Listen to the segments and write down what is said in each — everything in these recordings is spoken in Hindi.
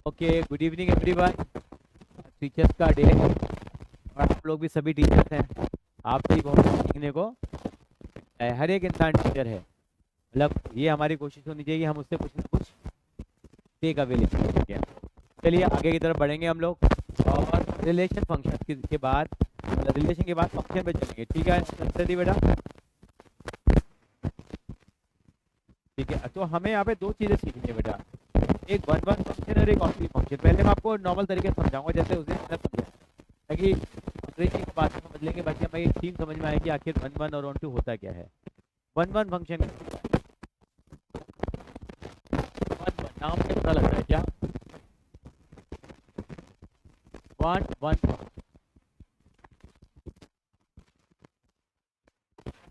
Okay, good evening everyone. Teachers का डे है और आप लोग भी सभी टीचर्स हैं। आपसे ही बहुत कुछ सीखने को हर एक इंसान टीचर है। मतलब ये हमारी कोशिश होनी चाहिए कि हम उससे कुछ ना कुछ टेक अवे ले सकें। चलिए आगे की तरफ बढ़ेंगे हम लोग और रिलेशन फंक्शन के बाद रिलेशन के बाद फंक्शन पे चलेंगे। ठीक है सदी बेटा? ठीक है, तो हमें यहाँ पे दो चीज़ें सीखनी है बेटा, एक वन वन फंक्शन और एक ऑटोमेटिक फंक्शन। पहले मैं आपको नॉर्मल तरीके से समझाऊंगा जैसे उस दिन मैंने समझाया, ताकि अंग्रेजी की बात समझ लेंगे, बाकी हमें एक थीम समझ में आएगी आखिर वन वन और ऑन टू होता क्या है। One one function, one one नाम से पता लगता है क्या? वन वन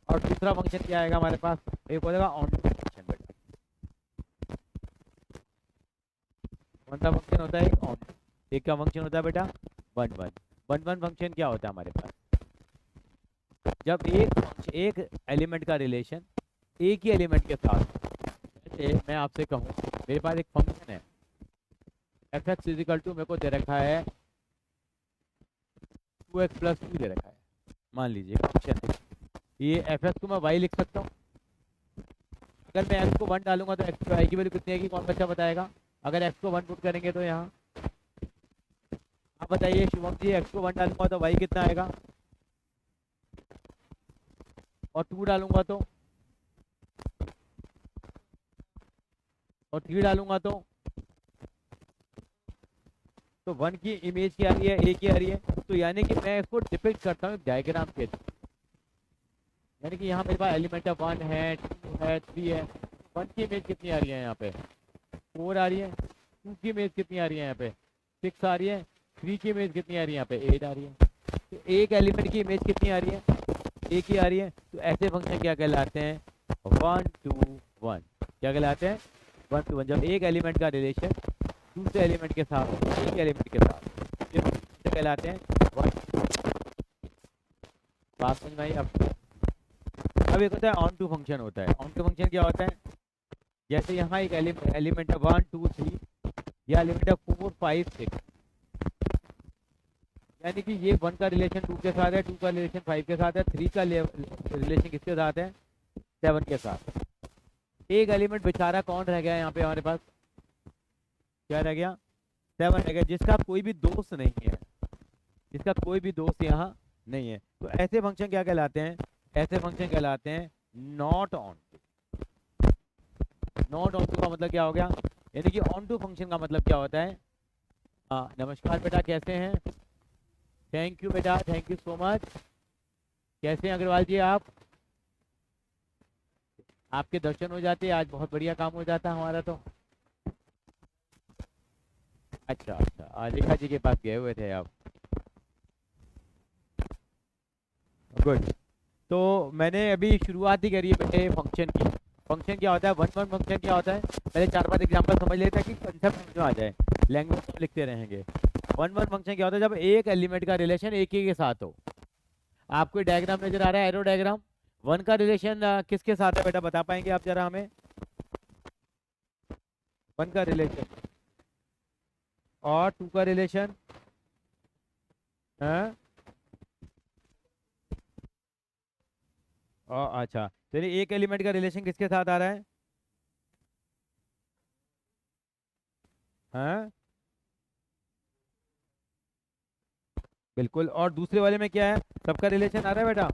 और दूसरा फंक्शन क्या आएगा हमारे पास? एक बोलेगा ऑन टू फंक्शन बेटा। कौन सा फंक्शन होता है? एक ऑन, एक का फंक्शन होता है बेटा one one. One one function क्या होता है हमारे पास? जब एक एलिमेंट का रिलेशन एक ही एलिमेंट के साथ, जैसे मैं आपसे कहूँ मेरे पास एक फंक्शन है एफ एक्स इजिकल टू, मेरे को दे रखा है 2x प्लस 2 दे रखा है, मान लीजिए फंक्शन है ये। एफ एक्स को मैं वाई लिख सकता हूँ। अगर मैं एक्स को 1 डालूंगा तो एक्स वाई की वैल्यू कितनी आएगी? कौन बच्चा बताएगा? अगर एक्स को 1 पुट करेंगे तो यहाँ आप बताइए शुभम जी, एक्स को 1 डालूंगा तो वाई कितना आएगा? और 2 डालूंगा तो, और 3 डालूंगा तो 1 की इमेज क्या आ रही है? ए की आ रही है। तो यानी कि मैं इसको डिपिक्ट करता हूँ डायग्राम के थ्रू। यानी कि यहाँ मेरे पास एलिमेंट है 1 है, 2 है, 3 है। 1 की इमेज कितनी आ रही है? यहाँ पे 4 आ रही है। 2 की इमेज कितनी आ रही है? यहाँ पे 6 आ रही है। 3 की इमेज कितनी आ रही है? यहाँ पे 8 आ रही है। तो एक एलिमेंट की इमेज कितनी आ रही है? एक ही आ रही है। तो ऐसे फंक्शन क्या कहलाते हैं? 1 to 1। क्या कहलाते हैं? 1 to 1। जब एक एलिमेंट का रिलेशन दूसरे एलिमेंट के साथ, एक एलिमेंट के साथ, ये फंक्शन कहलाते हैं 1 to 1। बात समझ में आई? अब एक होता है ऑन टू फंक्शन होता है। ऑन टू फंक्शन क्या होता है? जैसे यहाँ एक एलिमेंट है 1 2 3, या एलिमेंट है 4 5 6, यानी कि ये 1 का रिलेशन 2 के साथ है, 2 का रिलेशन 5 के साथ है, 3 का रिलेशन किसके साथ है? 7 के साथ। एक एलिमेंट बेचारा कौन रह गया यहाँ पे हमारे पास? क्या रह गया? 7 रह गया, जिसका कोई भी दोस्त नहीं है, जिसका कोई भी दोस्त यहाँ नहीं है। तो ऐसे फंक्शन क्या कहलाते हैं? ऐसे फंक्शन कहलाते हैं not onto. Not onto का मतलब क्या हो गया? यानी कि ऑन टू फंक्शन का मतलब क्या होता है? नमस्कार बेटा, कैसे हैं? थैंक यू बेटा, थैंक यू सो मच। कैसे हैं अग्रवाल जी आप? आपके दर्शन हो जाते, आज बहुत बढ़िया काम हो जाता हमारा तो। अच्छा अच्छा, रेखा जी के पास गए हुए थे आप? गुड। तो मैंने अभी शुरुआत ही करी है बेटे फंक्शन की। फंक्शन क्या होता है? वन वन फंक्शन क्या होता है? पहले 4-5 एग्जांपल समझ लेते हैं कि कंसेप्ट समझ में आ जाए, लैंग्वेज तो लिखते रहेंगे। वन वन फंक्शन क्या होता है? जब एक एलिमेंट का रिलेशन एक ही के साथ हो। आपको डायग्राम नजर आ रहा है, एरो डायग्राम। 1 का रिलेशन किसके साथ है बेटा, बता पाएंगे आप जरा हमें? 1 का रिलेशन और 2 का रिलेशन है। अच्छा, चलिए एक एलिमेंट का रिलेशन किसके साथ आ रहा है? हाँ बिल्कुल। और दूसरे वाले में क्या है? सबका रिलेशन आ रहा है बेटा।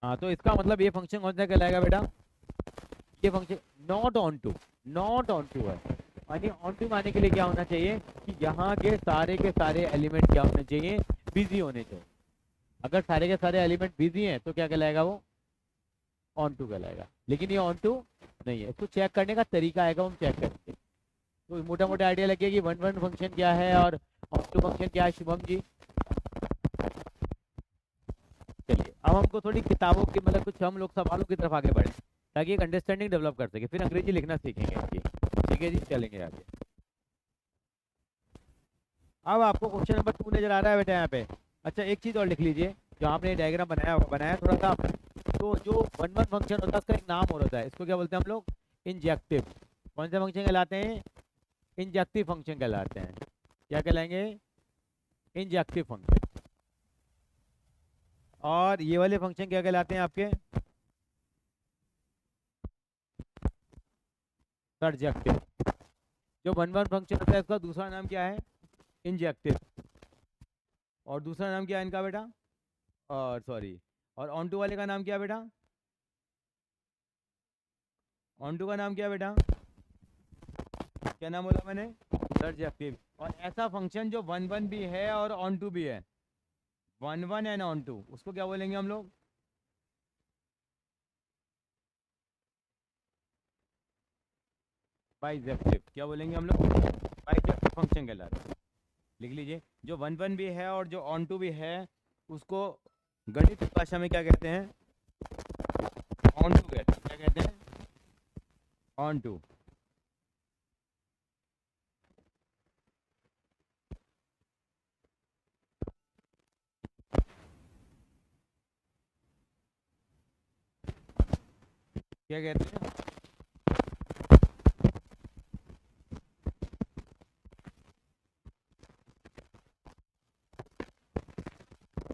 हाँ, तो इसका मतलब ये फंक्शन कौन सा कहलाएगा बेटा? ये function not onto, not onto है। यानी ऑन टू आने के लिए क्या होना चाहिए कि यहाँ के सारे एलिमेंट क्या होने चाहिए? बिजी होने चाहिए। अगर सारे के सारे एलिमेंट बिजी हैं तो क्या कहलाएगा? वो ऑन टू कहलाएगा। लेकिन ये ऑन टू नहीं है। इसको चेक करने का तरीका आएगा, हम चेक करेंगे। तो मोटा मोटा आइडिया लगे कि वन वन फंक्शन क्या है और ऑन टू फंक्शन क्या है। शुभम जी चलिए, अब हमको थोड़ी किताबों की मतलब कुछ हम लोग सवालों की तरफ आगे बढ़े, ताकि एक अंडरस्टैंडिंग डेवलप कर सके, फिर अंग्रेजी लिखना सीखेंगे इनकी। ठीक है जी, चलेंगे आगे। अब आपको क्वेश्चन नंबर 2 नजर आ रहा है बेटा यहाँ पे। अच्छा, एक चीज़ और लिख लीजिए, जो आपने डायग्राम बनाया थोड़ा सा। तो जो वन वन फंक्शन होता है उसका एक नाम और होता है, इसको क्या बोलते हैं हम लोग? इंजेक्टिव। कौन से फंक्शन कहलाते हैं? इंजेक्टिव फंक्शन कहलाते हैं। क्या कहलाएंगे? Injective function. और ये वाले फंक्शन क्या कहलाते हैं आपके? सर्जेक्टिव। जो वन वन फंक्शन होता है इसका दूसरा नाम क्या है? इंजेक्टिव। और दूसरा नाम क्या है इनका बेटा? और सॉरी, और ऑन टू वाले का नाम क्या है बेटा? ऑन टू का नाम क्या है बेटा? क्या नाम बोला मैंने? सर्जेक्टिव। और ऐसा फंक्शन जो वन वन भी है और ऑन टू भी है, one one and onto, उसको क्या बोलेंगे हम लोग? बाइजेक्टिव। क्या बोलेंगे हम लोग? बाइजेक्टिव फंक्शन कहलाता है। लिख लीजिए, जो वन वन भी है और जो ऑन टू भी है उसको गणित की भाषा में क्या कहते हैं? ऑन टू कहते हैं। क्या कहते हैं? Onto. क्या कहते हैं?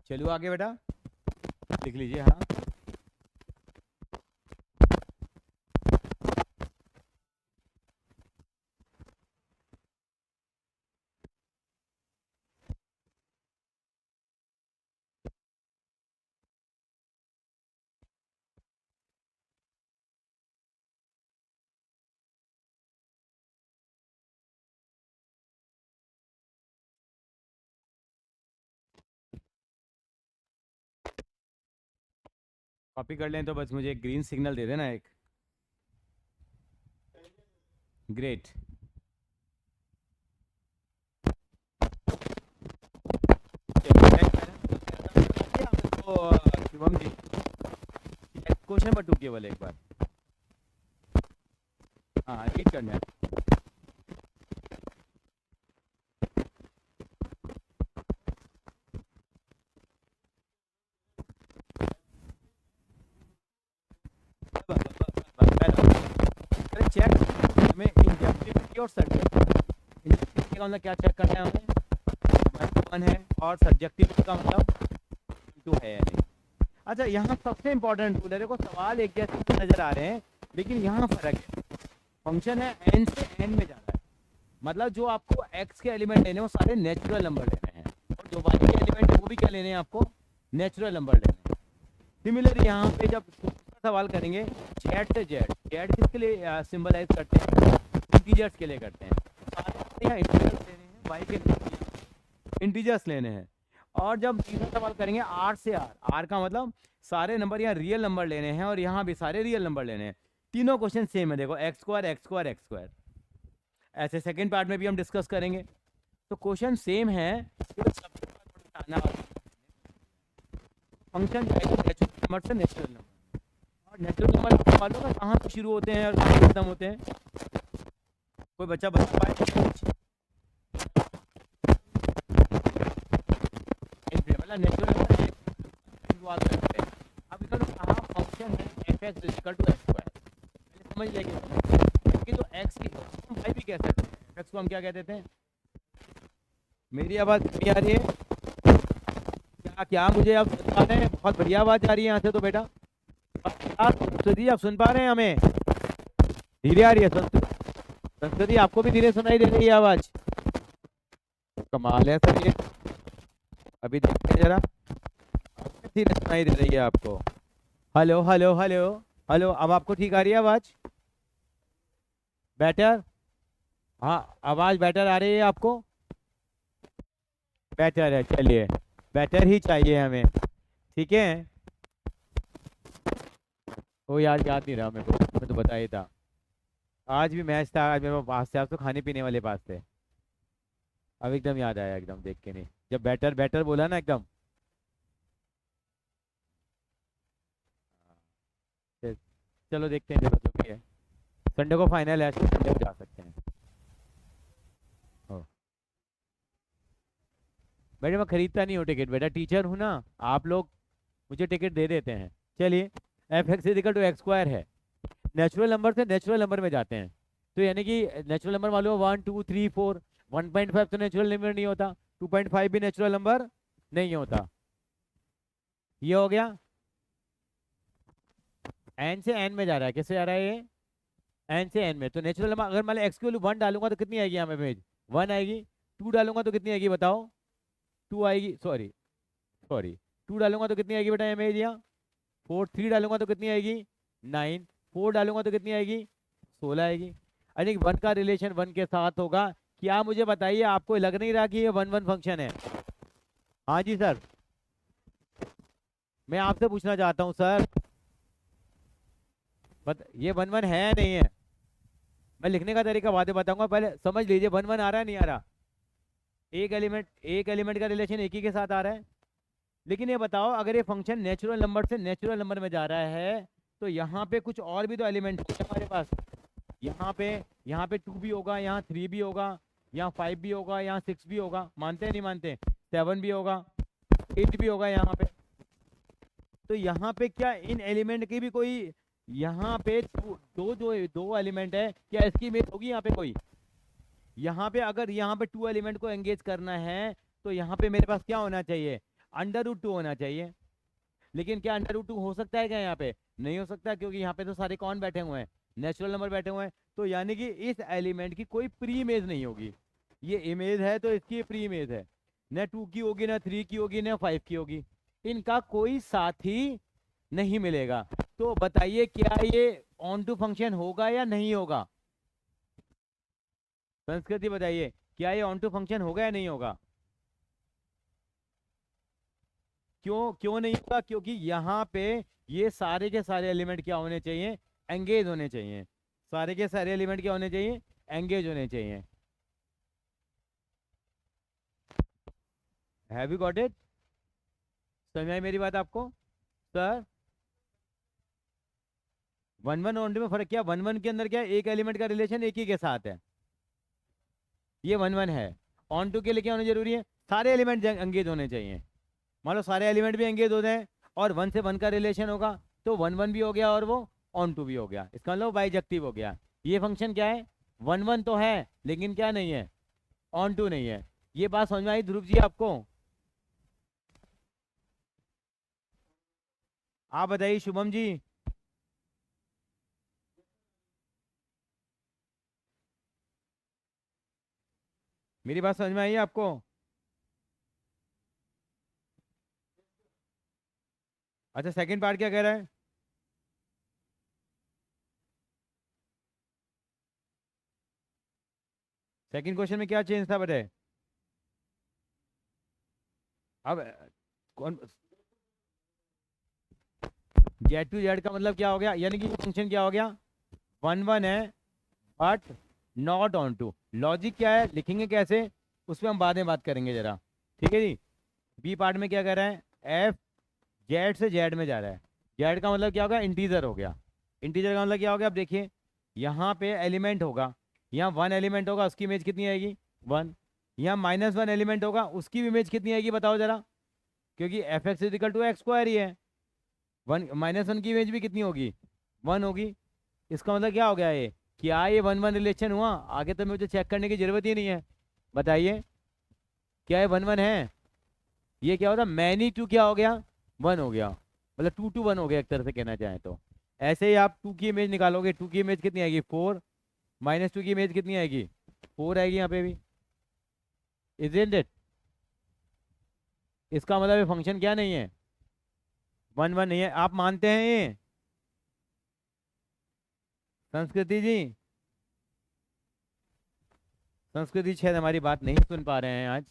चलो आगे बेटा, लिख लीजिए। हाँ, कॉपी कर लें तो बस मुझे एक ग्रीन सिग्नल दे देना एक। ग्रेट। शिवम जी, क्वेश्चन नंबर 2 केवल एक बार। हाँ, रीड करना है। अरे चेक, हमें इंजेक्टिविटी और इंजेक्टिविटी का मतलब क्या चेक करना है हमें? वन है, और सब्जेक्टिविटी का मतलब टू है या नहीं। अच्छा, यहाँ सबसे इंपॉर्टेंट रूल है, देखो सवाल एक जैसे तो नजर आ रहे हैं लेकिन यहाँ फर्क है। फंक्शन है एन से एन में जा रहा है, मतलब जो आपको एक्स के एलिमेंट लेने हैं वो सारे नेचुरल नंबर लेने हैं, और जो वाई के एलिमेंट है वो भी क्या लेने हैं आपको? नेचुरल नंबर लेने हैं। सिमिलरली यहाँ पे जब सवाल करेंगे, जेड से जेड, जेड किसके लिए सिंबलाइज करते हैं? इंटीजर्स के लिए करते हैं। सारे यहाँ इंटीजर्स लेने हैं, वाई के लिए इंटीजर्स लेने हैं। और जब तीसरा सवाल करेंगे आर से आर, आर का मतलब सारे नंबर यहाँ रियल नंबर लेने हैं, और यहाँ भी सारे रियल नंबर लेने हैं। तीनों क्वेश्चन सेम है, देखो x square x square x square. ऐसे सेकंड पार्ट में भी हम डिस्कस करेंगे। तो क्वेश्चन सेम है, फंक्शन नेचुरल नंबर से नेचुरल नंबर, और नेचुरल नंबर मालूम है कहाँ से शुरू होते हैं और कहाँ से खत्म होते हैं? कोई बच्चा बता पाए? मतलब नेचुरल नंबर शुरुआत करते हैं। अब इसका कहाँ फंक्शन है f x equal to x square, समझ लेंगे कि तो एक्स की हम वाई भी कह सकते हैं, एक्स को हम क्या कहते थे? मेरी आवाज़ नहीं आ रही है क्या? क्या मुझे आप सुन पा रहे हैं? बहुत बढ़िया आवाज़ आ रही है यहाँ से तो बेटा। संस्कृति आप सुन पा रहे हैं? हमें धीरे आ रही है संस्कृति, आपको भी धीरे सुनाई दे रही है आवाज़? कमाल है सर ये। अभी देखते हैं जरा, धीरे सुनाई दे रही है आपको? हेलो हेलो हेलो हेलो, अब आपको ठीक आ रही है आवाज़? बेटर? हाँ, आवाज़ बेटर आ रही है आपको? बेटर है, चलिए बेटर ही चाहिए हमें, ठीक है। वो यार याद नहीं रहा मेरे को, मैं तो बता ही था। आज भी मैच था, आज मेरे पास थे, आज तो खाने पीने वाले पास थे। अब एकदम याद आया, एकदम देख के नहीं, जब बैटर बैटर बोला ना एकदम। फिर चलो देखते हैं, चलो जो भी है। संडे को फाइनल है, संडे को जा सकते हैं। ओ, बेटा मैं खरीदता नहीं हूँ टिकट, बेटा टीचर हूँ ना, आप लोग मुझे टिकट दे देते हैं। चलिए, f x equal to x square है, नेचुरल नंबर से नेचुरल नंबर में जाते हैं। तो यानी कि नेचुरल नंबर मालूम है 1 2 3 4, 1.5 तो नेचुरल नंबर नहीं होता, 2.5 भी नेचुरल नंबर नहीं होता। ये हो गया। एन से एन में जा रहा है, कैसे जा रहा है ये, एन से एन में। तो नेचुरल नंबर अगर मान लो एक्स की वैल्यू 1 डालूंगा तो कितनी आएगी यहाँ पे इमेज, 1 आएगी। 2 डालूंगा तो कितनी आएगी बताओ, 2 आएगी, सॉरी सॉरी, 2 डालूंगा तो कितनी आएगी बेटा इमेज यहाँ, 4। 3 डालूंगा तो कितनी आएगी 9। 4 डालूंगा तो कितनी आएगी 16 आएगी। यानी 1 का रिलेशन 1 के साथ होगा। क्या मुझे बताइए, आपको लग नहीं रहा कि ये 1 1 फंक्शन है? हाँ जी सर, मैं आपसे पूछना चाहता हूँ सर, ये 1 1 है नहीं है? मैं लिखने का तरीका बाद में बताऊंगा, पहले समझ लीजिए 1 1 आ रहा है नहीं आ रहा? एक एलिमेंट का रिलेशन एक ही के साथ आ रहा है। लेकिन ये बताओ, अगर ये फंक्शन नेचुरल नंबर से नेचुरल नंबर में जा रहा है तो यहाँ पे कुछ और भी तो एलिमेंट है हमारे पास। यहाँ पे 2 भी होगा, यहाँ 3 भी होगा, यहाँ 5 भी होगा, यहाँ 6 भी होगा, मानते हैं नहीं मानते? 7 भी होगा, 8 भी होगा यहाँ पे। तो यहाँ पे क्या इन एलिमेंट की भी कोई, यहाँ पे दो एलिमेंट है, क्या इसकी इमेज होगी यहाँ पे कोई? यहाँ पे अगर यहाँ पे 2 एलिमेंट को एंगेज करना है तो यहाँ पे मेरे पास क्या होना चाहिए, √2 होना चाहिए। लेकिन क्या √2 हो सकता है क्या यहाँ पे? नहीं हो सकता, क्योंकि यहाँ पे तो सारे कौन बैठे हुए हैं, नेचुरल नंबर बैठे हुए हैं। तो यानी कि इस एलिमेंट की कोई प्री इमेज नहीं होगी। ये इमेज है तो इसकी प्री इमेज है, न 2 की होगी, न 3 की होगी, न 5 की होगी। इनका कोई साथी नहीं मिलेगा। तो बताइए क्या ये ऑन टू फंक्शन होगा या नहीं होगा? संस्कृति बताइए, क्या ये ऑन टू फंक्शन होगा या नहीं होगा? क्यों क्यों नहीं होगा? क्योंकि यहाँ पे ये सारे के सारे एलिमेंट क्या होने चाहिए, एंगेज होने चाहिए। सारे के सारे एलिमेंट क्या होने चाहिए, एंगेज होने चाहिए। Have you got it? समझ आई मेरी बात आपको सर? 1 1 और 2 में फर्क क्या, 1 1 के अंदर क्या है, एक एलिमेंट का रिलेशन एक ही के साथ है, ये 1 1 है। ऑन टू के लिए क्या होना जरूरी है, सारे एलिमेंट एंगेज होने चाहिए। मान लो सारे एलिमेंट भी एंगेज होते हैं और 1 से 1 का रिलेशन होगा, तो 1 1 भी हो गया और वो ऑन टू भी हो गया, इसका मतलब बाइजेक्टिव हो गया। ये फंक्शन क्या है, 1 1 तो है लेकिन क्या नहीं है, ऑन टू नहीं है। ये बात समझ में आई ध्रुव जी आपको? आप बताइए शुभम जी। मेरी बात समझ में आई है आपको? अच्छा, सेकंड पार्ट क्या कह रहा है? सेकंड क्वेश्चन में क्या चेंज था बताए? अब कौन, जेड टू जेड का मतलब क्या हो गया, यानी कि फंक्शन क्या हो गया, 1 1 है but not onto. Logic क्या है, लिखेंगे कैसे, उस पर हम बाद में बात करेंगे जरा, ठीक है जी। बी पार्ट में क्या कर रहा है, एफ जेड से जेड में जा रहा है। जेड का मतलब क्या होगा, इंटीजर हो गया। इंटीजर का मतलब क्या हो गया, आप देखिए यहाँ पे एलिमेंट होगा, यहाँ 1 एलिमेंट होगा, उसकी इमेज कितनी आएगी 1। यहाँ -1 एलिमेंट होगा, उसकी इमेज कितनी आएगी बताओ जरा, क्योंकि F X is equal to x square ही है। 1 -1 की इमेज भी कितनी होगी, 1 होगी। इसका मतलब क्या हो गया ये, क्या ये 1 1 रिलेशन हुआ? आगे तो मुझे चेक करने की जरूरत ही नहीं है। बताइए क्या ये 1 1 है? ये क्या होता, मैनी टू क्या हो गया, 1 हो गया, मतलब 2 to 1 हो गया एक तरह से कहना चाहें तो। ऐसे ही आप 2 की इमेज निकालोगे, 2 की इमेज कितनी आएगी 4, -2 की इमेज कितनी आएगी 4 आएगी यहाँ पे भी। Isn't it? इसका मतलब ये फंक्शन क्या नहीं है, 1 1 नहीं है। आप मानते हैं ये संस्कृति जी? संस्कृति शायद हमारी बात नहीं सुन पा रहे हैं आज।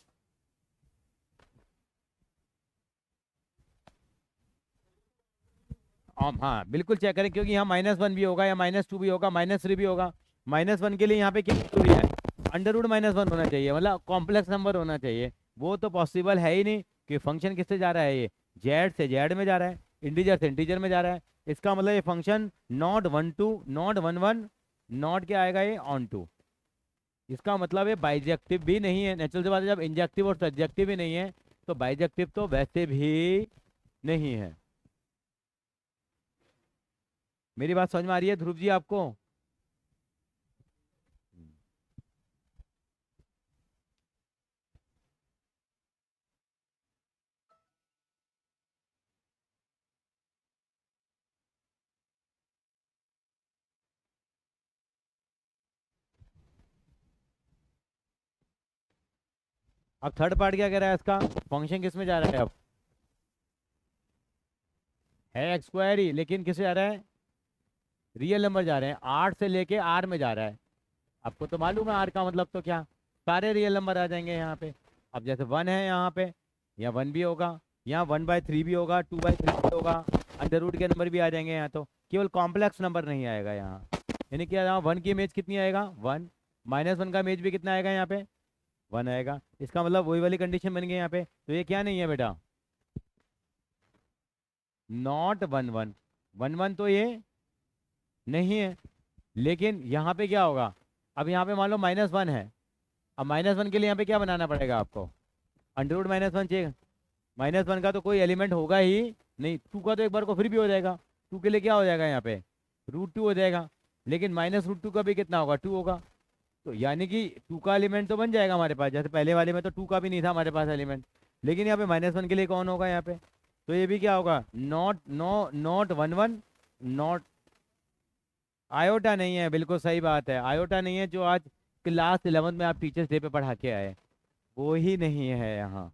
हाँ बिल्कुल चेक करें, क्योंकि यहाँ -1 भी होगा या -2 भी होगा, -3 भी होगा। -1 के लिए यहाँ पे क्या जरूरी है, √-1 होना चाहिए, मतलब कॉम्प्लेक्स नंबर होना चाहिए। वो तो पॉसिबल है ही नहीं, कि फंक्शन किससे जा रहा है, ये जेड से जेड में जा रहा है, इंटीजर से इंटीजर में जा रहा है। इसका मतलब ये फंक्शन नॉट 1 2, नॉट 1 1, नॉट क्या आएगा ये ऑन टू। इसका मतलब ये बाइजेक्टिव भी नहीं है। नेचुरल से बात है, जब इंजेक्टिव और सब्जेक्टिव ही नहीं है तो बाइजेक्टिव तो वैसे भी नहीं है। मेरी बात समझ में आ रही है ध्रुव जी आपको? अब थर्ड पार्ट क्या कह रहा है इसका? फंक्शन किस में जा रहा है अब? है एक्स स्क्वायर ही, लेकिन किस में जा रहा है? रियल नंबर जा रहे हैं, 8 से लेके आर में जा रहा है। आपको तो मालूम है आर का मतलब तो क्या, सारे रियल नंबर आ जाएंगे यहाँ पे। अब जैसे 1 है यहाँ पे, यहाँ 1 भी होगा, यहाँ 1/3 भी होगा, 2/3 भी होगा, अंडर रूट के नंबर भी आ जाएंगे यहाँ। तो केवल कॉम्प्लेक्स नंबर नहीं आएगा यहाँ। यानी कि यहाँ 1 की इमेज कितनी आएगा? 1। -1 का इमेज भी कितना आएगा यहाँ पे? 1 आएगा। इसका मतलब वही वाली कंडीशन बन गई यहाँ पे। तो ये क्या नहीं है बेटा? नॉट 1 1। 1 1 तो ये नहीं है। लेकिन यहाँ पे क्या होगा? अब यहाँ पे मान लो -1 है। अब -1 के लिए यहाँ पे क्या बनाना पड़ेगा आपको? अंडर रूट -1 चाहिए। -1 का तो कोई एलिमेंट होगा ही नहीं। 2 का तो एक बार को फिर भी हो जाएगा। 2 के लिए क्या हो जाएगा यहाँ पे? √2 हो जाएगा। लेकिन -√2 का भी कितना होगा? 2 होगा। तो यानी कि 2 का एलिमेंट तो बन जाएगा हमारे पास। जैसे पहले वाले में तो 2 का भी नहीं था हमारे पास एलिमेंट। लेकिन यहाँ पे -1 के लिए कौन होगा यहाँ पे? तो ये भी क्या होगा? नॉट 1 1। नॉट आयोटा नहीं है, बिल्कुल सही बात है, आयोटा नहीं है। जो आज क्लास 11 में आप टीचर्स डे पे पढ़ा के आए, वो ही नहीं है यहाँ।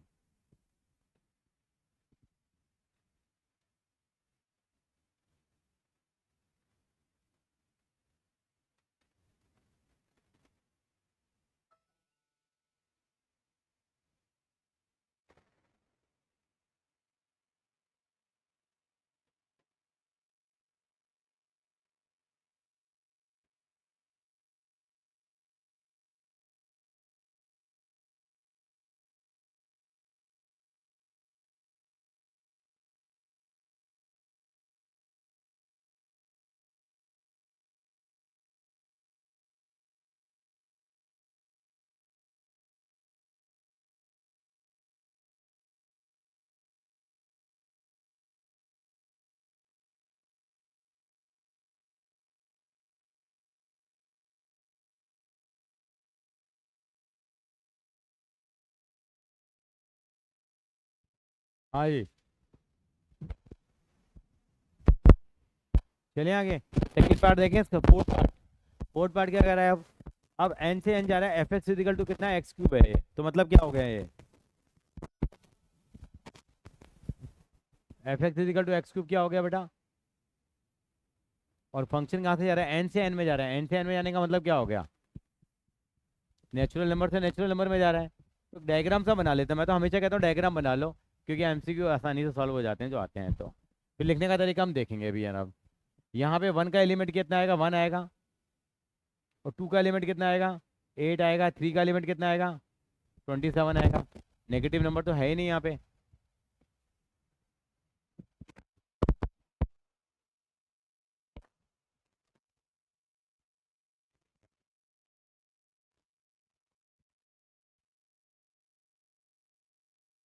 हाँ जी, चलिए आगे सेकंड पार्ट देखें इसका। Fourth part. फोर्थ पार्ट क्या कर रहा है अब एन से एन जा रहा है। एफ एक्स इजिकल टू कितना? x³ है ये। तो मतलब क्या हो गया ये? F X is equal to x³ क्या हो गया बेटा? और फंक्शन कहाँ से जा रहा है? एन से एन में जा रहा है। एन से एन में जाने का मतलब क्या हो गया? नेचुरल नंबर से नेचुरल नंबर में जा रहा है। तो डायग्राम सा बना लेते हैं। मैं तो हमेशा कहता हूँ डायग्राम बना लो, क्योंकि एमसीक्यू आसानी से सॉल्व हो जाते हैं जो आते हैं। तो फिर लिखने का तरीका हम देखेंगे अभी जनाब। यहाँ पे 1 का एलिमेंट कितना आएगा? 1 आएगा। और 2 का एलिमेंट कितना आएगा? 8 आएगा। 3 का एलिमेंट कितना आएगा? 27 आएगा। नेगेटिव नंबर तो है ही नहीं यहाँ पे।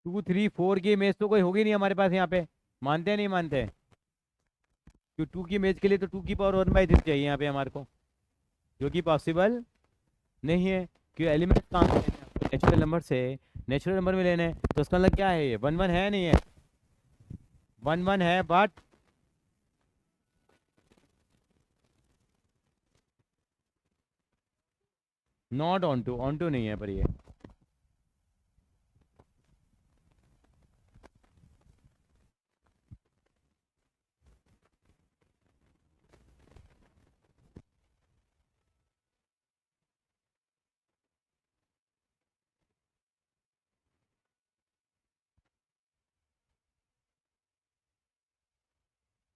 2 3 4 की इमेज तो कोई होगी नहीं हमारे पास यहाँ पे। मानते हैं नहीं मानते? क्यों? 2 की इमेज के लिए तो 2⁻⁴ चाहिए यहाँ पे हमारे को, जो कि पॉसिबल नहीं है। क्यों? एलिमेंट कहाँ से लेने हैं? नेचुरल नंबर से। नेचुरल नंबर में लेने हैं, तो उसका मतलब क्या है? ये 1 1 है नहीं है? 1 1 है बट नॉट ऑन टू नहीं है पर ये।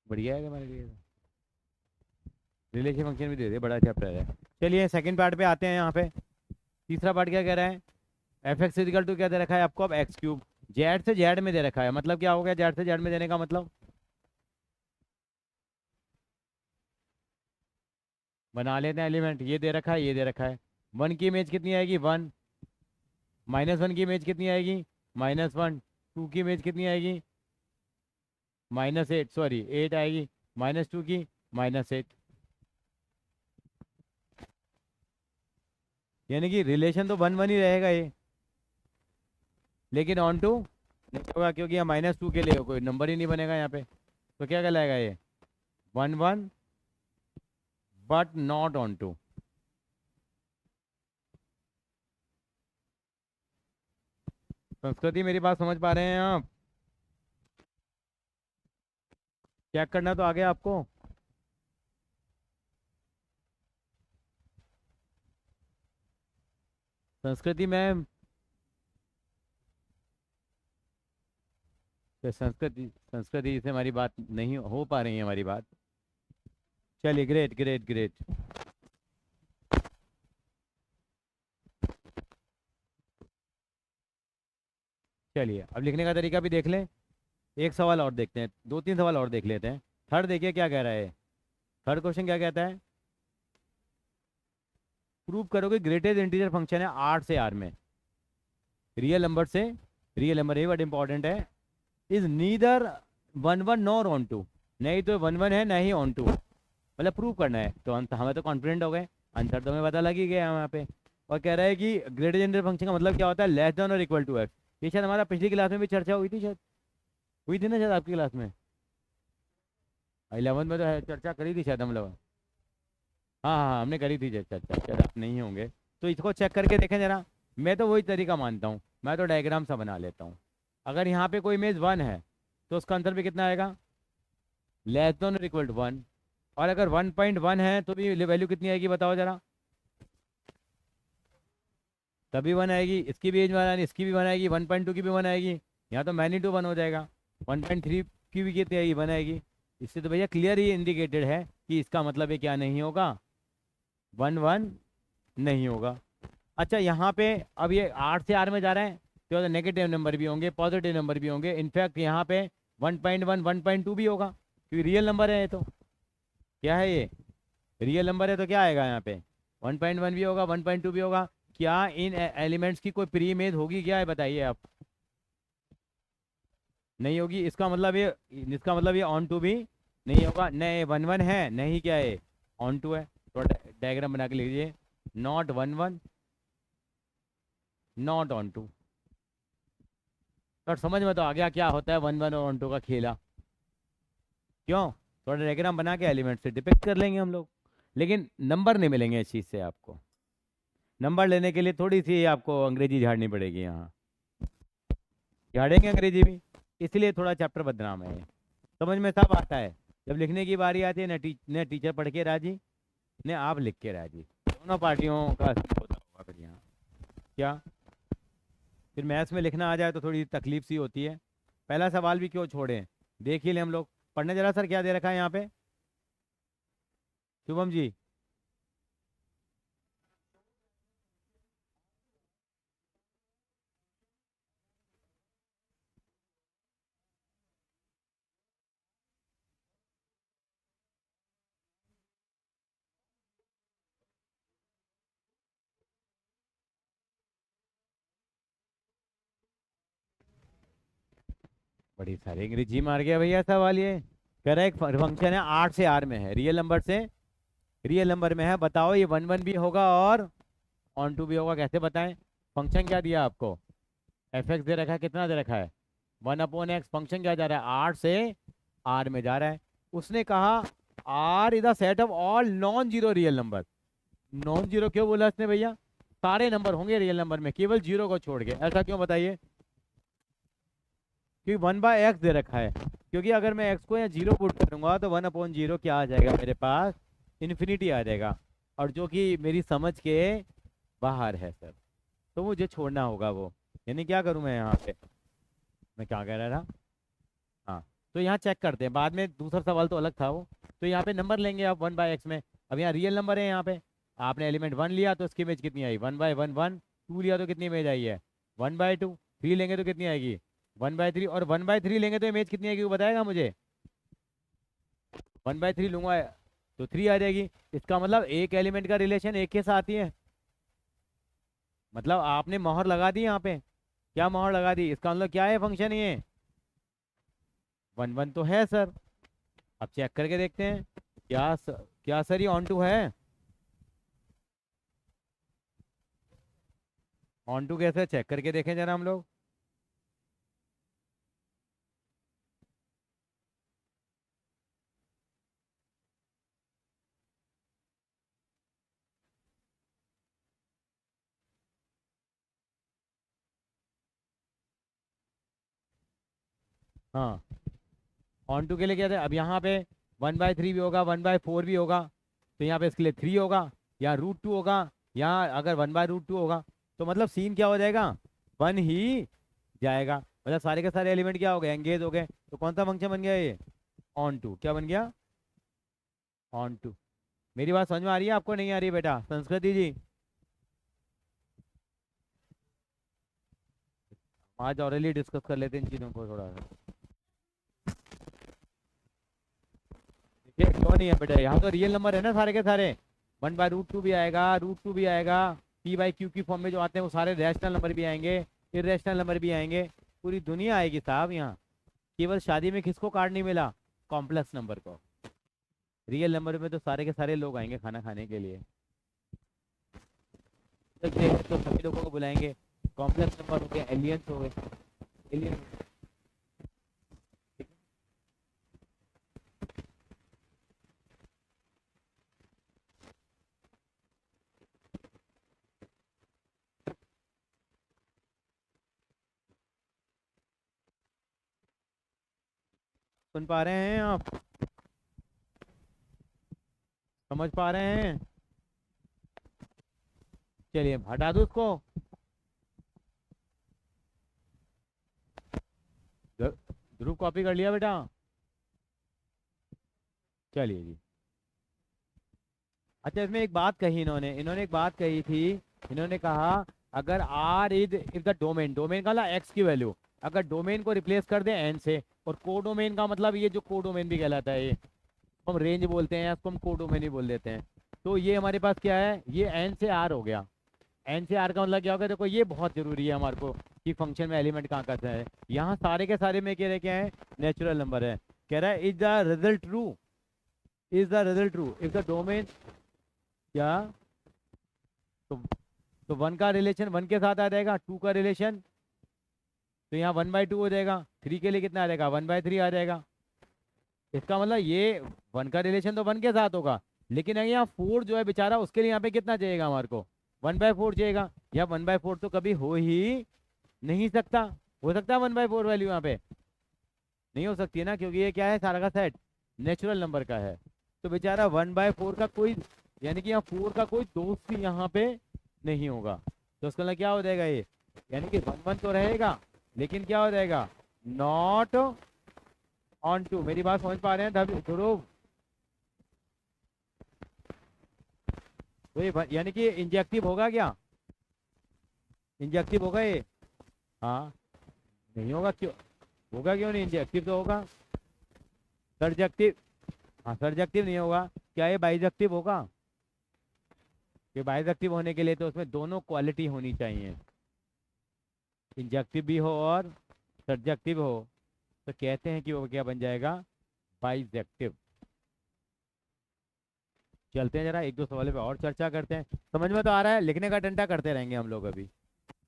बढ़िया है हमारे लिए। रिलेशन फंक्शन भी दे दे, बड़ा चैप्टर है। चलिए सेकंड पार्ट पे आते हैं। यहाँ पे तीसरा पार्ट क्या कह रहा है? एफ एक्स इजिकल टू क्या दे रखा है आपको? अब x³ जेड से जेड में दे रखा है। मतलब क्या हो गया जेड से जेड में देने का मतलब? बना लेते हैं एलिमेंट। ये दे रखा है, ये दे रखा है। 1 की इमेज कितनी आएगी? 1। -1 की इमेज कितनी आएगी? -1। 2 की इमेज कितनी आएगी? -8, सॉरी 8 आएगी। -2 की -8, यानी कि रिलेशन तो 1 1 ही रहेगा ये, लेकिन ऑन टू नहीं होगा क्योंकि यहाँ -2 के लिए कोई नंबर ही नहीं बनेगा यहाँ पे। तो क्या कहलाएगा ये? 1 1 बट नॉट ऑन टू। संस्कृति मेरी बात समझ पा रहे हैं आप? चेक करना तो आ गया आपको? संस्कृति मैम, तो संस्कृति संस्कृति से हमारी बात नहीं हो पा रही है हमारी बात। चलिए, ग्रेट ग्रेट ग्रेट। चलिए अब लिखने का तरीका भी देख लें। एक सवाल और देखते हैं, 2 3 सवाल और देख लेते हैं। थर्ड देखिए क्या कह रहा है। थर्ड क्वेश्चन क्या कहता है? प्रूव करो कि ग्रेटेस्ट इंटीजर फंक्शन है 8 से आर में, रियल नंबर से, रियल नंबर ये वर्ड इंपॉर्टेंट है, is neither 1 1 nor onto, नहीं तो 1 1 है ना ही ऑन टू, मतलब प्रूव करना है। तो हमें तो कॉन्फिडेंट हो गए, आंसर तो हमें पता लग ही गया यहाँ पे। और कह रहा है कि ग्रेटेस्ट इंटीजर फंक्शन का मतलब क्या होता है? लेस देन और इक्वल टू एक्स। ये शायद हमारा पिछली क्लास में भी चर्चा हुई थी, शायद हुई थी ना शायद आपकी क्लास में, 11th में तो चर्चा करी थी शायद हम लोग। हाँ हाँ हाँ, हमने करी थी चर्चा, शायद आप नहीं होंगे। तो इसको चेक करके देखें जरा। मैं तो वही तरीका मानता हूँ, मैं तो डायग्राम सा बना लेता हूँ। अगर यहाँ पे कोई इमेज 1 है तो उसका आंसर भी कितना आएगा? लेस देन और इक्वल टू 1। और अगर 1.1 है तो भी वैल्यू कितनी आएगी बताओ जरा? तभी 1 आएगी, इसकी भी एज 1 आएगी, इसकी भी 1 आएगी, 1.2 की भी 1 आएगी। यहाँ तो मैग्नीट्यूड 1 हो जाएगा। 1.3 की भी कितनी आएगी? 1 आएगी। इससे तो भैया क्लियर ही इंडिकेटेड है कि इसका मतलब ये क्या नहीं होगा? 1 1 नहीं होगा। अच्छा यहाँ पे अब ये 8 से आर में जा रहे हैं तो नेगेटिव नंबर भी होंगे, पॉजिटिव नंबर भी होंगे। इनफैक्ट यहाँ पे 1.1 1.2 भी होगा क्योंकि रियल नंबर है ये। तो क्या है ये? रियल नंबर है तो क्या आएगा यहाँ पे? 1.1 भी होगा, 1.2 भी होगा। क्या इन एलिमेंट्स की कोई प्री इमेज होगी क्या है बताइए आप? नहीं होगी। इसका मतलब ये ऑन टू भी नहीं होगा। नहीं 1 1 है, नहीं क्या है? ऑन टू है। थोड़ा डायग्राम बना के लीजिए। Not 1 1 not onto. पर समझ में तो आ गया क्या होता है 1 1 और ऑन टू का खेला? क्यों? थोड़ा डायग्राम बना के एलिमेंट से डिपिक्ट कर लेंगे हम लोग, लेकिन नंबर नहीं मिलेंगे इस चीज़ से आपको। नंबर लेने के लिए थोड़ी सी आपको अंग्रेजी झाड़नी पड़ेगी यहाँ। झाड़ेंगे अंग्रेजी भी, इसलिए थोड़ा चैप्टर बदनाम है ये। समझ में सब आता है, जब लिखने की बारी आती है न टीचर पढ़ के राजी न आप लिख के राजी, दोनों पार्टियों का होता होगा फिर यहाँ। क्या फिर मैथ्स में लिखना आ जाए तो थोड़ी तकलीफ सी होती है। पहला सवाल भी क्यों छोड़ें, देख ही ले हम लोग। पढ़ने जरा सर क्या दे रखा है यहाँ पे शुभम जी? बड़ी सारी अंग्रेजी मार गया भैया सवाल ये। कह रहा है एक फंक्शन है 8 से आर में है, रियल नंबर से रियल नंबर में है, बताओ ये 1 1 भी होगा और ऑन टू भी होगा, कैसे बताएं? फंक्शन क्या दिया आपको? एफ एक्स दे रखा है, कितना दे रखा है? 1/x। फंक्शन क्या जा रहा है? 8 से आर में जा रहा है। उसने कहा R is the set of all non zero real number. Non zero क्यों बोला उसने भैया? सारे नंबर होंगे रियल नंबर में केवल जीरो को छोड़ के, ऐसा क्यों बताइए? क्योंकि 1/x दे रखा है, क्योंकि अगर मैं x को या जीरो पुट करूंगा तो 1/0 क्या आ जाएगा मेरे पास? इन्फिनिटी आ जाएगा, और जो कि मेरी समझ के बाहर है सर। तो मुझे छोड़ना होगा वो, यानी क्या करूं मैं यहाँ पे? मैं क्या कह रहा था? हाँ, तो यहाँ चेक करते हैं, बाद में दूसरा सवाल तो अलग था वो। तो यहाँ पे नंबर लेंगे आप 1/x में। अब यहाँ रियल नंबर है, यहाँ पे आपने एलिमेंट 1 लिया तो उसकी इमेज कितनी आई? 1/1 1। 2 लिया तो कितनी इमेज आई है? 1/2। 3 लेंगे तो कितनी आएगी? 1/3। और 1/3 लेंगे तो इमेज कितनी आएगी वो बताएगा मुझे? 1/3 लूंगा तो 3 आ जाएगी। इसका मतलब एक एलिमेंट का रिलेशन एक के साथ ही है। मतलब आपने मोहर लगा दी यहाँ पे। क्या मोहर लगा दी? इसका मतलब क्या है फंक्शन ये? 1 1 तो है सर। अब चेक करके देखते हैं। क्या सर ये ऑन टू है? ऑन टू कैसे चेक करके देखें जरा हम लोग। हाँ, ऑन टू के लिए क्या था, अब यहाँ पे 1/3 भी होगा, 1/4 भी होगा, तो यहाँ पे इसके लिए 3 होगा, यहाँ √2 होगा, यहाँ अगर 1/√2 होगा, तो मतलब सीन क्या हो जाएगा, 1 ही जाएगा। मतलब सारे के सारे एलिमेंट क्या हो गए, एंगेज हो गए। तो कौन सा फंक्शन बन गया ये, ऑन टू। क्या बन गया, ऑन टू। मेरी बात समझ में आ रही है आपको, नहीं आ रही है बेटा संस्कृति जी? आज ऑरली डिस्कस कर लेते हैं इन चीज़ों को थोड़ा सा। देखिए क्यों नहीं है बेटा, यहाँ तो रियल नंबर है ना सारे के सारे। 1/√2 भी आएगा, √2 भी आएगा, p/q की फॉर्म में जो आते हैं वो सारे रैशनल नंबर भी आएंगे, इरेशनल नंबर भी आएंगे, पूरी दुनिया आएगी साहब यहाँ। केवल शादी में किसको कार्ड नहीं मिला, कॉम्प्लेक्स नंबर को। रियल नंबर में तो सारे के सारे लोग आएंगे खाना खाने के लिए। तो सभी लोगों को बुलाएंगे। कॉम्प्लेक्स नंबर हो गए, एलियंस हो गए, एलियन। सुन पा रहे हैं आप, समझ पा रहे हैं? चलिए हटा दो उसको। ध्रुव कॉपी कर लिया बेटा? चलिए जी। अच्छा इसमें एक बात कही इन्होंने, एक बात कही थी। इन्होंने कहा अगर R is the domain, domain का ना एक्स की वैल्यू, अगर डोमेन को रिप्लेस कर दे एन से, और कोडोमेन का मतलब ये जो कोडोमेन भी कहलाता है, ये हम रेंज बोलते हैं, इसको हम कोडोमेन ही बोल देते हैं। तो ये हमारे पास क्या है, ये एन से आर हो गया। एन से आर का मतलब क्या होगा, देखो ये बहुत जरूरी है हमारे को कि फंक्शन में एलिमेंट कहाँ कहाँ से है। यहाँ सारे के सारे में कह रहे क्या है, नेचुरल नंबर है। कह रहा है is the result true, is the result true if the domain, क्या, तो 1 का रिलेशन 1 के साथ आ जाएगा, 2 का रिलेशन, तो यहाँ 1/2 हो जाएगा, 3 के लिए कितना आ जाएगा, 1/3 आ जाएगा। इसका मतलब ये 1 का रिलेशन तो 1 के साथ होगा, लेकिन अगर यहाँ 4 जो है बेचारा, उसके लिए यहाँ पे कितना चाहिएगा हमारे को, 1/4 चाहिएगा। या 1/4 तो कभी हो ही नहीं सकता। हो सकता है 1/4 वैल्यू यहाँ पे, नहीं हो सकती है ना, क्योंकि ये क्या है, सारा का सेट नेचुरल नंबर का है। तो बेचारा 1/4 का कोई, यानी कि यहाँ 4 का कोई दोस्त भी यहाँ पे नहीं होगा। तो उसका मतलब क्या हो जाएगा ये, यानी कि 1/1 तो रहेगा, लेकिन क्या हो जाएगा, नॉट ऑन टू। मेरी बात समझ पा रहे हैं ध्रुव? तो ये यानी कि इंजेक्टिव होगा क्या, इंजेक्टिव होगा ये? हाँ, नहीं होगा क्यों, होगा क्यों नहीं, इंजेक्टिव तो होगा। सर्जेक्टिव, हाँ सर्जेक्टिव नहीं होगा। क्या ये बाइजेक्टिव होगा? कि बाइजेक्टिव होने के लिए तो उसमें दोनों क्वालिटी होनी चाहिए, इंजेक्टिव भी हो और सर्जेक्टिव हो। तो कहते हैं कि वो क्या बन जाएगा, बाइजेक्टिव। चलते हैं जरा एक दो सवालों पे और चर्चा करते हैं। समझ में तो आ रहा है, लिखने का डंडा करते रहेंगे हम लोग अभी,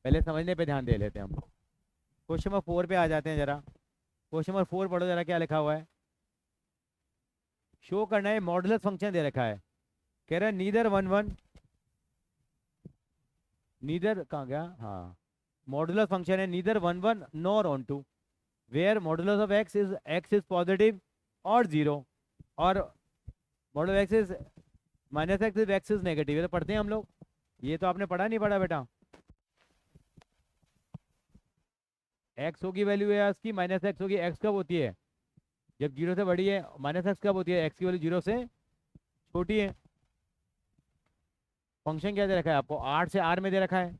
पहले समझने पे ध्यान दे लेते हैं हम। क्वेश्चन नंबर 4 पे आ जाते हैं जरा। क्वेश्चन नंबर 4 पढ़ो जरा, क्या लिखा हुआ है। शो करना है, मॉडुलस फंक्शन दे रखा है। कह रहा है नीदर 1/1, नीदर कहाँ गया, हाँ, मॉडुलस फंक्शन है neither 1/1 nor onto, where modulus of x is positive और जीरो, और modulus x is minus x is x is negative. ये तो पढ़ते हैं हम लोग, ये तो आपने पढ़ा नहीं पढ़ा बेटा? एक्स होगी वैल्यू है उसकी, माइनस एक्स होगी, एक्स कब होती है, जब जीरो से बड़ी है, माइनस एक्स कब होती है, एक्स की वैल्यू जीरो से छोटी है। फंक्शन क्या दे रखा है आपको, 8 से आर में दे रखा है।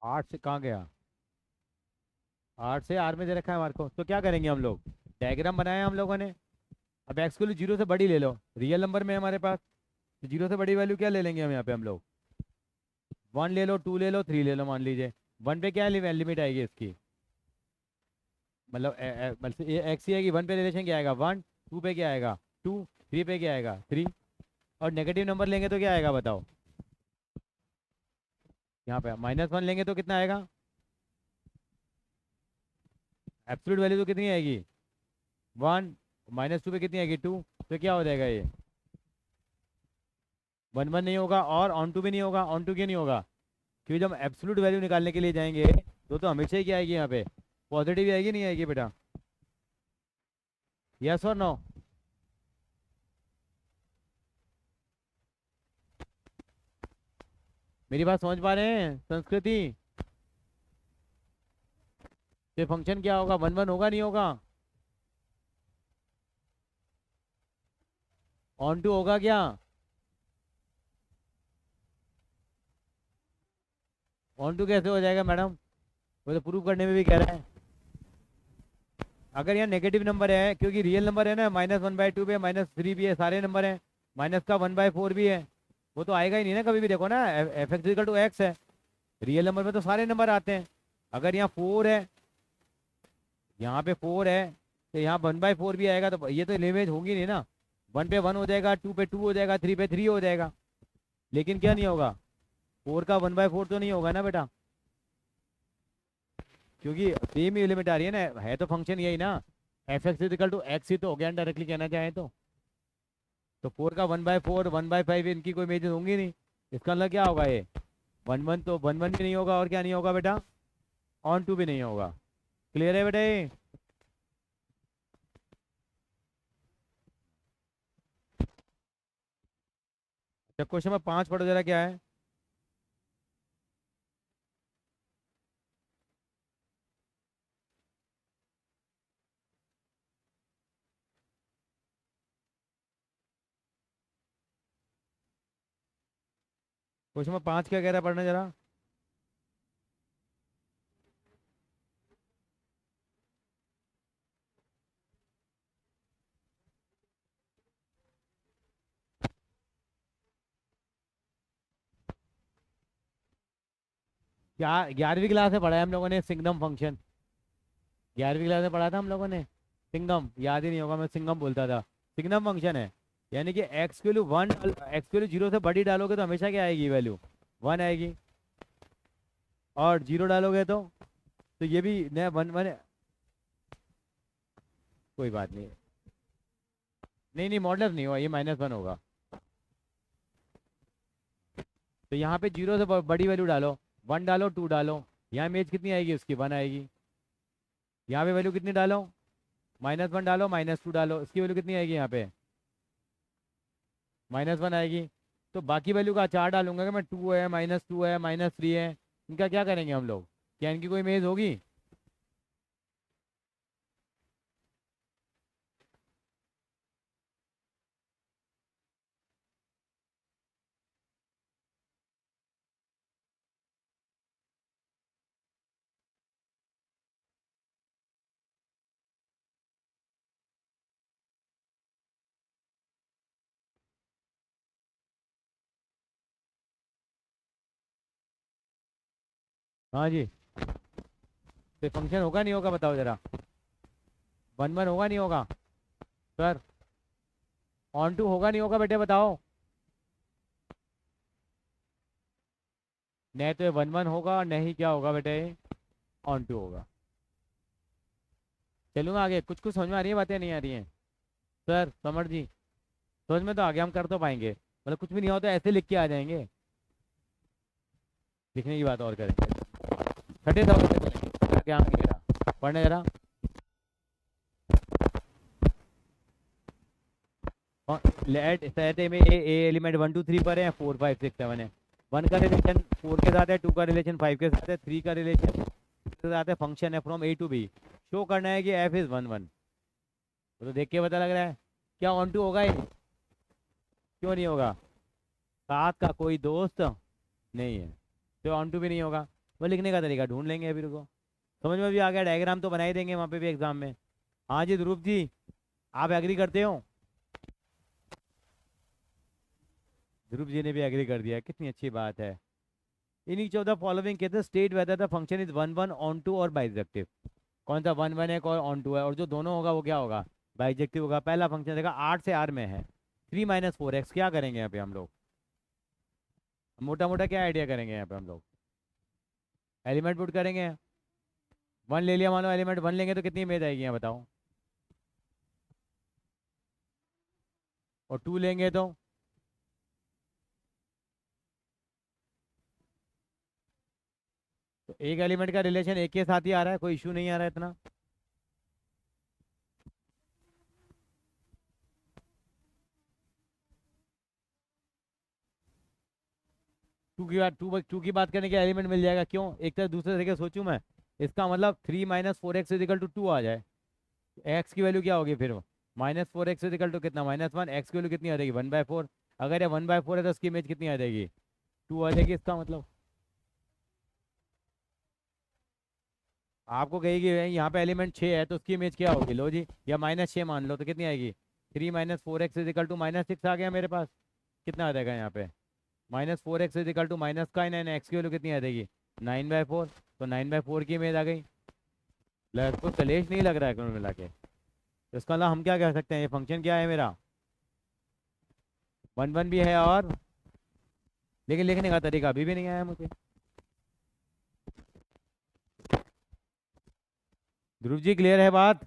आठ से कहाँ गया? आठ से आर में दे रखा है हमारे को, तो क्या करेंगे हम लोग? डायग्राम बनाया हम लोगों ने। अब एक्स को जीरो से बड़ी ले लो, रियल नंबर में है हमारे पास, तो जीरो से बड़ी वैल्यू क्या ले लेंगे हम यहाँ पे हम लोग? वन ले लो, टू ले लो, थ्री ले लो, मान लीजिए। वन पे क्या लिमिट आएगी इसकी? मतलब एक्स ही आएगी, वन पे रिलेशन क्या आएगा? वन। टू पे क्या आएगा? टू। थ्री पे क्या आएगा? थ्री। और नेगेटिव नंबर लेंगे तो क्या आएगा बताओ? यहाँ पे माइनस वन लेंगे तो कितना आएगा? एब्सोल्यूट वैल्यू तो कितनी आएगी? वन। माइनस टू पे कितनी आएगी? टू। तो क्या हो जाएगा ये? वन वन नहीं होगा, और ऑन टू भी नहीं होगा। ऑन टू क्यों नहीं होगा? क्योंकि जब हम एब्सोल्यूट वैल्यू निकालने के लिए जाएंगे तो हमेशा ही क्या आएगी यहाँ पे? पॉजिटिव आएगी, नहीं आएगी बेटा? यस और नो? मेरी बात समझ पा रहे हैं संस्कृति? ये फंक्शन क्या होगा? वन वन होगा, नहीं होगा? ऑन टू होगा क्या? ऑन टू कैसे हो जाएगा मैडम? वो तो प्रूव करने में भी कह रहा है। अगर यहाँ नेगेटिव नंबर है, क्योंकि रियल नंबर है ना, माइनस वन बाई टू भी है, माइनस थ्री भी है, सारे नंबर हैं। माइनस का वन बाई फोर भी है। वो तो आएगा ही नहीं ना कभी भी, देखो ना, F x equal to x है। रियल नंबर में तो सारे नंबर आते हैं। अगर यहाँ फोर है, यहाँ पे फोर है, तो यहाँ वन बाई फोर भी आएगा, तो ये तो लिमिट होगी नहीं ना। वन पे वन हो जाएगा, टू पे टू हो जाएगा, थ्री पे थ्री हो जाएगा। लेकिन क्या नहीं होगा? फोर का वन बाई फोर तो नहीं होगा ना बेटा, क्योंकि सेम ही लिमिट आ रही है ना, है तो फंक्शन यही ना। F x equal to X ही तो हो गया डायरेक्टली कहना चाहें तो फोर का one by four, one by five, इनकी कोई इमेजेस होंगी नहीं। इसका मतलब क्या होगा ये? वन वन तो वन वन भी नहीं होगा, और क्या नहीं होगा बेटा? ऑन टू भी नहीं होगा। क्लियर है बेटा ये? अच्छा, क्वेश्चन नंबर पाँच पढ़ो जरा, क्या है? क्वेश्चन नंबर पाँच क्या कह रहा है, पढ़ना जरा। क्या 11वीं क्लास में पढ़ा है हम लोगों ने सिंगम फंक्शन? 11वीं क्लास में पढ़ा था हम लोगों ने। सिंगम याद ही नहीं होगा, मैं सिंगम बोलता था। सिंगम फंक्शन है, यानी कि एक्स की वैल्यू वन, एक्स की वैल्यू जीरो से बड़ी डालोगे तो हमेशा क्या आएगी वैल्यू? वन आएगी। और जीरो डालोगे तो ये भी नया वन वन। कोई बात नहीं। नहीं नहीं, मॉडलर नहीं होगा, ये माइनस वन होगा। तो यहाँ पे जीरो से बड़ी वैल्यू डालो। वन डालो, टू डालो। यहाँ इमेज कितनी आएगी उसकी? वन आएगी। यहाँ पे वैल्यू कितनी डालो? माइनस वन डालो, माइनस टू डालो, इसकी वैल्यू कितनी आएगी यहाँ पे? माइनस वन आएगी। तो बाकी वैल्यू का चार डालूंगा कि मैं, टू है, माइनस टू है, माइनस थ्री है, इनका क्या करेंगे हम लोग? क्या इनकी कोई इमेज होगी? हाँ जी। तो फंक्शन होगा नहीं होगा बताओ जरा? वन वन होगा नहीं होगा? सर, ऑन टू होगा नहीं होगा बेटे बताओ? नहीं तो ये वन वन होगा, नहीं क्या होगा बेटे? ऑन टू होगा। चलूंगा आगे, कुछ कुछ समझ में आ रही है, बातें नहीं आ रही हैं? सर समर जी, समझ में तो आगे, हम कर तो पाएंगे, मतलब कुछ भी नहीं हो तो ऐसे लिख के आ जाएंगे। लिखने की बात और करेंगे। छठे सवाल पे चलेंगे, क्या आगे जरा पढ़ने जरा। लेट सेट ए में ए एलिमेंट वन टू थ्री पर है, फोर फाइव सिक्स सेवन है। वन का रिलेशन फोर के साथ है, टू का रिलेशन फाइव के साथ है, थ्री का रिलेशन के साथ है। फंक्शन है from A to B. Show करना है कि एफ इज वन वन। तो देख के पता लग रहा है। क्या ऑन टू होगा ये? क्यों नहीं होगा? सात का कोई दोस्त नहीं है, तो ऑन टू भी नहीं होगा। वो लिखने का तरीका ढूंढ लेंगे अभी, रुको। समझ में भी आ गया, डायग्राम तो बना ही देंगे वहाँ पे भी एग्जाम में। हाँ जी ध्रुव जी, आप एग्री करते हो? ध्रुव जी ने भी एग्री कर दिया, कितनी अच्छी बात है। In each of the following कहते हैं state whether the function is one one onto और बाइजेक्टिव। कौन सा वन वन है, कौन ऑन टू है, और जो दोनों होगा वो क्या होगा, बाइजेक्टिव होगा। पहला फंक्शन देखा 8 से R में है, 3 - 4x। क्या करेंगे यहाँ पे हम लोग, मोटा मोटा क्या आइडिया करेंगे यहाँ पे हम लोग, एलिमेंट पुट करेंगे। वन ले लिया, मान लो एलिमेंट वन लेंगे तो कितनी इमेज आएगी यहाँ बताओ, और टू लेंगे तो एक एलिमेंट का रिलेशन एक के साथ ही आ रहा है, कोई इशू नहीं आ रहा है इतना। टू की बात करने के एलिमेंट मिल जाएगा, क्यों, एक तरह दूसरे तरीके से सोचूं मैं। इसका मतलब 3 - 4x इजिकल टू 2 आ जाए। एक्स की वैल्यू क्या होगी फिर, -4x इजिकल टू कितना, -1। एक्स की वैल्यू कितनी आ जाएगी, 1/4। अगर ये 1/4 है तो इसकी इमेज कितनी आ जाएगी, 2 आ जाएगी। इसका मतलब आपको कहेगी यहाँ पे एलिमेंट 6 है तो उसकी इमेज क्या होगी, लो जी, या -6 मान लो तो कितनी आएगी, 3 - 4x इजिकल टू -6 आ गया मेरे पास। कितना आ जाएगा यहाँ पे, -4x इजिकल टू माइनस का 9, एक्स की वैल्यू कितनी आ जाएगी, 9/4। तो 9/4 की इमेज आ गई। तो कलेश नहीं लग रहा है कुल मिला के। तो इसका मतलब हम क्या कह सकते हैं, ये फंक्शन क्या है मेरा, वन वन भी है, और लेकिन लिखने का तरीका अभी भी नहीं आया मुझे। ध्रुव जी क्लियर है बात?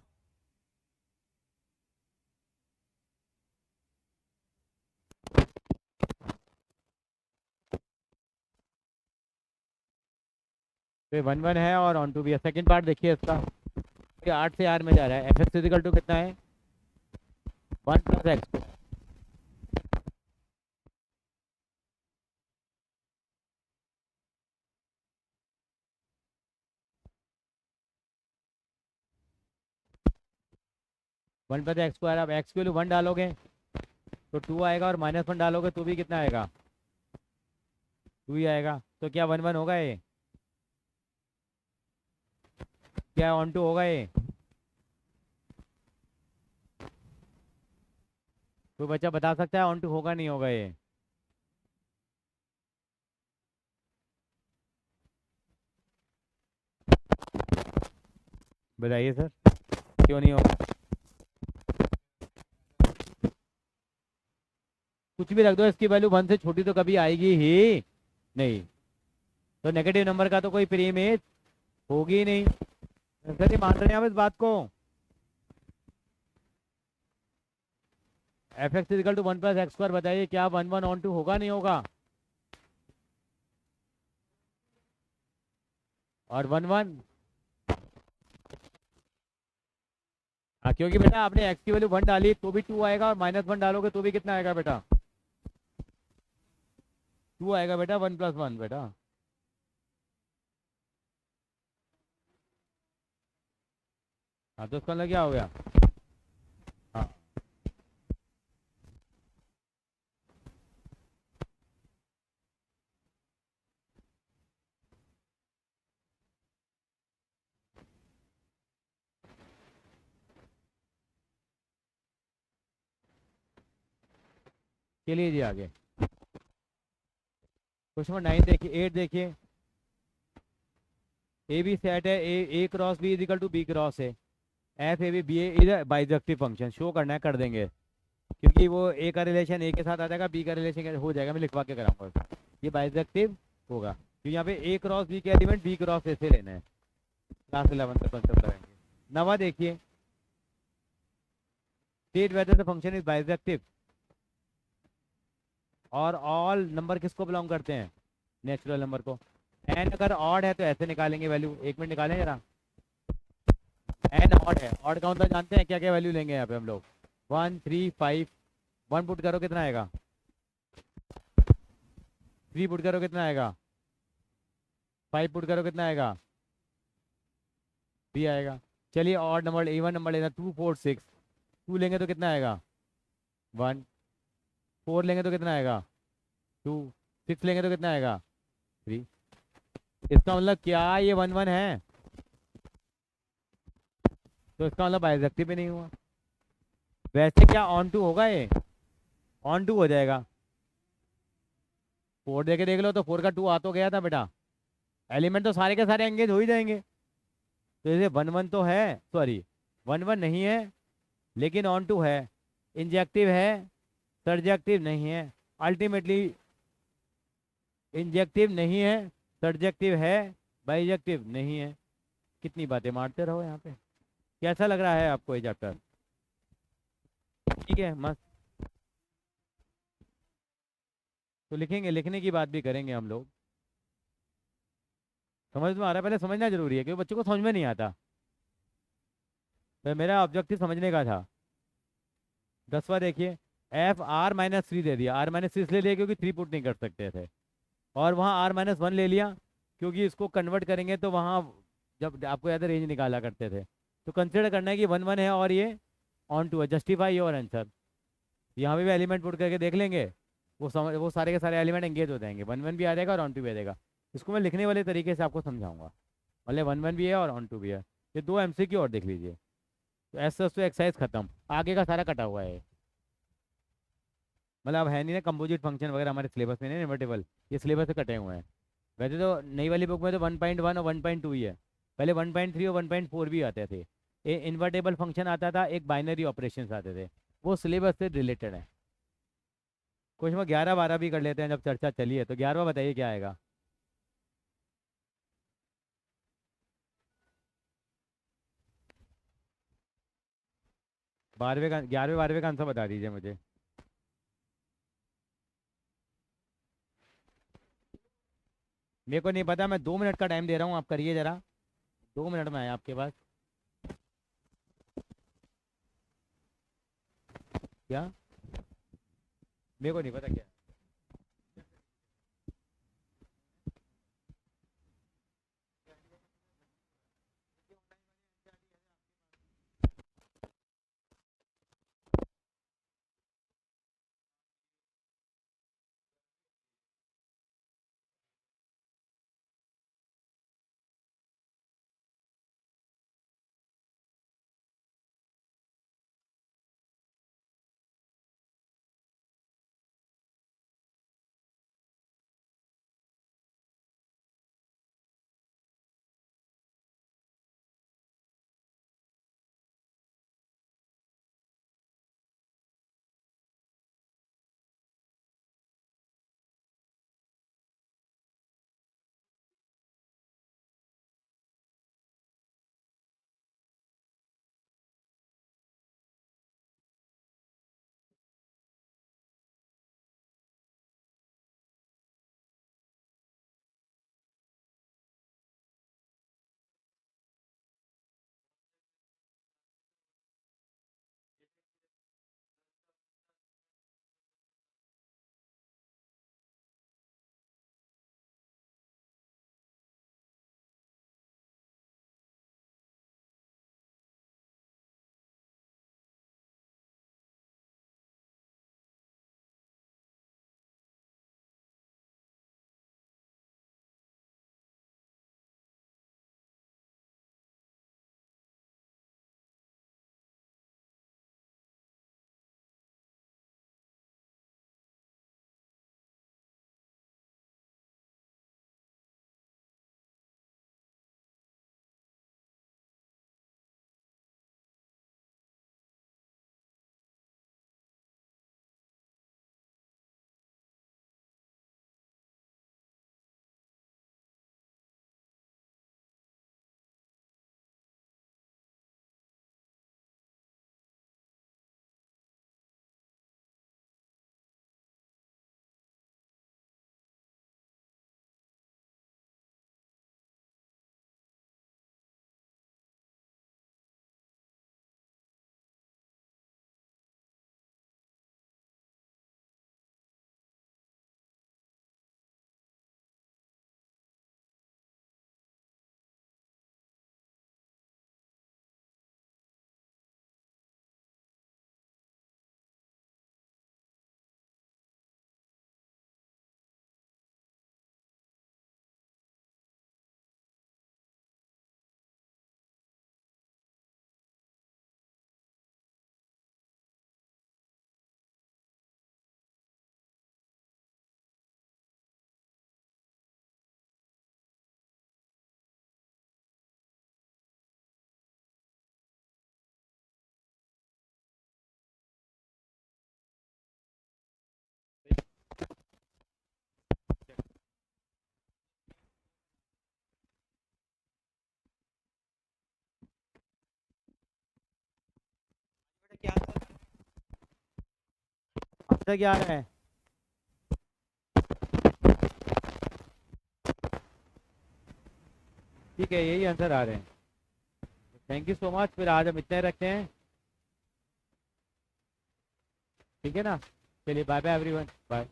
तो वन वन है और ऑन टू भी है। सेकंड पार्ट देखिए इसका, ये 8 से R में जा रहा है। एफ एक्स इजिकल टू कितना है, 1 + x। 1 + x²। आप एक्स की वैल्यू 1 डालोगे तो 2 आएगा, और -1 डालोगे तो भी कितना आएगा, 2 ही आएगा। तो क्या वन वन होगा ये, क्या ऑन टू होगा ये, कोई बच्चा बता सकता है ऑन टू होगा नहीं होगा ये? बताइए सर, क्यों नहीं होगा? कुछ भी रख दो, इसकी वैल्यू 1 से छोटी तो कभी आएगी ही नहीं। तो नेगेटिव नंबर का तो कोई प्री इमेज होगी ही नहीं। सर ये मान रहे हैं आप इस बात को, F X is equal to 1 + x²। बताइए क्या वन वन ऑन टू होगा नहीं होगा, और वन वन। हाँ क्योंकि बेटा आपने एक्स की वैल्यू 1 डाली तो भी 2 आएगा, और -1 डालोगे तो भी कितना आएगा बेटा, 2 आएगा बेटा, 1 + 1 बेटा। हाँ तो उसका मतलब क्या हो गया। हाँ चलिए जी आगे। क्वेश्चन नंबर 9 देखिए, 8 देखिए। ए बी सेट है, A cross B is equal to B cross है। F A B B A इधर बाइजेक्टिव फंक्शन शो करना है, कर देंगे, क्योंकि वो ए का रिलेशन ए के साथ आ जाएगा, बी का रिलेशन हो जाएगा, मैं लिखवा के कराऊंगा। ये बाइजेक्टिव होगा, तो यहाँ पे ए क्रॉस बी के एलिमेंट बी क्रॉस ए से लेना है। क्लास 11 तक कंसेप्ट करेंगे। नवा देखिए, state whether the function is bijective, और ऑल नंबर किसको बिलोंग करते हैं, नेचुरल नंबर को। एन अगर ऑड है तो ऐसे निकालेंगे वैल्यू, एक मिनट निकालें जरा। एन ऑड है, ऑड का मतलब जानते हैं क्या क्या वैल्यू लेंगे यहाँ पे हम लोग, 1 3 5। 1 पुट करो कितना आएगा, 3 पुट करो कितना आएगा, 5 पुट करो कितना आएगा, 3 आएगा। चलिए ऑड नंबर इवन नंबर लेना, 2 4 6। 2 लेंगे तो कितना आएगा, 1। 4 लेंगे तो कितना आएगा, 2। 6 लेंगे तो कितना आएगा, 3। इसका मतलब क्या ये 1 1 है? तो इसका मतलब बाइसेक्टिव भी नहीं हुआ। वैसे क्या ऑन टू होगा ये? ऑन टू हो जाएगा। 4 देके देख लो, तो 4 का 2 आ तो गया था बेटा। एलिमेंट तो सारे के सारे एंगेज हो ही जाएंगे। तो इसे 1 1 तो है, सॉरी 1 1 नहीं है, लेकिन ऑन टू है। इंजेक्टिव है, सर्जेक्टिव नहीं है। अल्टीमेटली इंजेक्टिव नहीं है, सर्जेक्टिव है, बाइजेक्टिव नहीं है। कितनी बातें मारते रहो यहाँ पे। कैसा लग रहा है आपको ये चैप्टर? ठीक है, मस्त। तो लिखेंगे, लिखने की बात भी करेंगे हम लोग। समझ में आ रहा है? पहले समझना जरूरी है, क्योंकि बच्चों को समझ में नहीं आता। तो मेरा ऑब्जेक्टिव समझने का था। 10वां देखिए। F r-3 दे दिया। r-3 इसलिए दिया क्योंकि 3 पुट नहीं कर सकते थे। और वहाँ r-1 ले लिया, क्योंकि इसको कन्वर्ट करेंगे तो वहाँ, जब आपको याद है रेंज निकाला करते थे, तो कंसिडर करना है कि 1 1 है और ये ऑन टू है। Justify your answer. यहाँ पे भी एलिमेंट पुट करके देख लेंगे, वो सारे के सारे एलिमेंट एंगेज हो जाएंगे। 1 1 भी आ जाएगा और ऑन टू भी आ जाएगा। इसको मैं लिखने वाले तरीके से आपको समझाऊंगा। मतलब 1 1 भी है और ऑन टू भी है। ये 2 MCQ और देख लीजिए। तो ऐसा तो एक्सरसाइज खत्म। आगे का सारा कटा हुआ है। मतलब अब है नहीं ना कंपोजिट फंक्शन वगैरह हमारे सिलेबस में, नहीं इन्वर्टेबल। ये सिलेबस से कटे हुए हैं। वैसे तो नई वाली बुक में तो 1.1 और 1.2 ही है। पहले 1.3 और 1.4 भी आते थे। इन्वर्टेबल फंक्शन आता था, एक बाइनरी ऑपरेशन आते थे। वो सिलेबस से रिलेटेड है। कुछ में 11 12 भी कर लेते हैं जब चर्चा चली है। तो 11वां बताइए क्या आएगा? 12वें का, 11वें 12वें का आंसर बता दीजिए मुझे। मेरे को नहीं पता, मैं 2 मिनट का टाइम दे रहा हूँ, आप करिए जरा। 2 मिनट में आए आपके पास। क्या? मेरे को नहीं पता क्या। आंसर क्या आ रहा है? ठीक है, यही आंसर आ रहे हैं। थैंक यू सो मच, फिर आज हम इतने रखते हैं, ठीक है ना? चलिए बाय बाय एवरीवन, बाय।